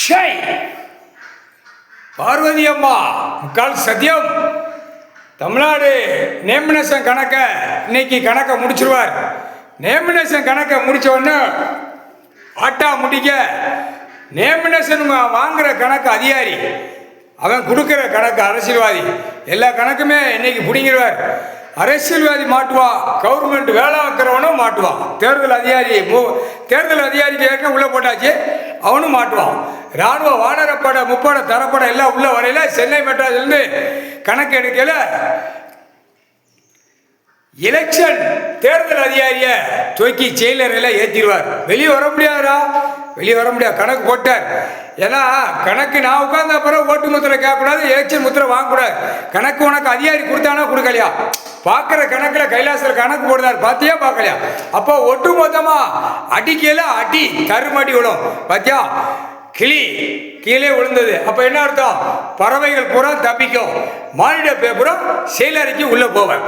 Shy Parvati அம்மா முக்கால் சத்தியம். தமிழ்நாடு நேமினேஷன் கணக்கை இன்னைக்கு கணக்கை முடிச்சிருவார். நேமினேஷன் கணக்கை முடிச்ச உடனே ஆட்டா முடிக்க நேமினேஷன் வாங்குற கணக்கு அதிகாரி, அவன் கொடுக்குற கணக்கு அரசியல்வாதி, எல்லா கணக்குமே இன்னைக்கு பிடிங்கிடுவார். அரசியல்வாதி மாட்டுவான், கவர்மெண்ட் வேலை வைக்கிறவனும் மாட்டுவான், தேர்தல் அதிகாரிக்கு ஏற்கனவே உள்ளே போட்டாச்சு, அவனும் மாட்டுவான். இராணுவ வானரப்படை முப்படை தரப்படை எல்லாம் உள்ள வரையில சென்னை மெட்ராஸ்லேருந்து கணக்கு எடுக்கல. எலெக்ஷன் தேர்தல் அதிகாரியை தூக்கி செயலரையில் ஏற்றிடுவார். வெளியே வர முடியாதா? வெளியே வர முடியாது, கணக்கு போட்டார். ஏன்னா கணக்கு நான் உட்கார்ந்த அப்புறம் ஓட்டு முத்திரை கேட்கக்கூடாது, எலெக்ஷன் முத்திரை வாங்கக்கூடாது. கணக்கு உனக்கு அதிகாரி கொடுத்தானா கொடுக்கலையா? பார்க்குற கணக்கில் கைலாசத்தில் கணக்கு போடுறார், பார்த்தியா பார்க்கலையா? அப்போ ஒட்டு மொத்தமாக அடிக்கல, அடி கருமடி விடும். பார்த்தியா, கிளி கீழே விழுந்தது. அப்போ என்ன அர்த்தம்? பறவைகள் பூரா தப்பிக்கும், மானிட பேப்பரும் செயலறைக்கு உள்ளே போவேன்.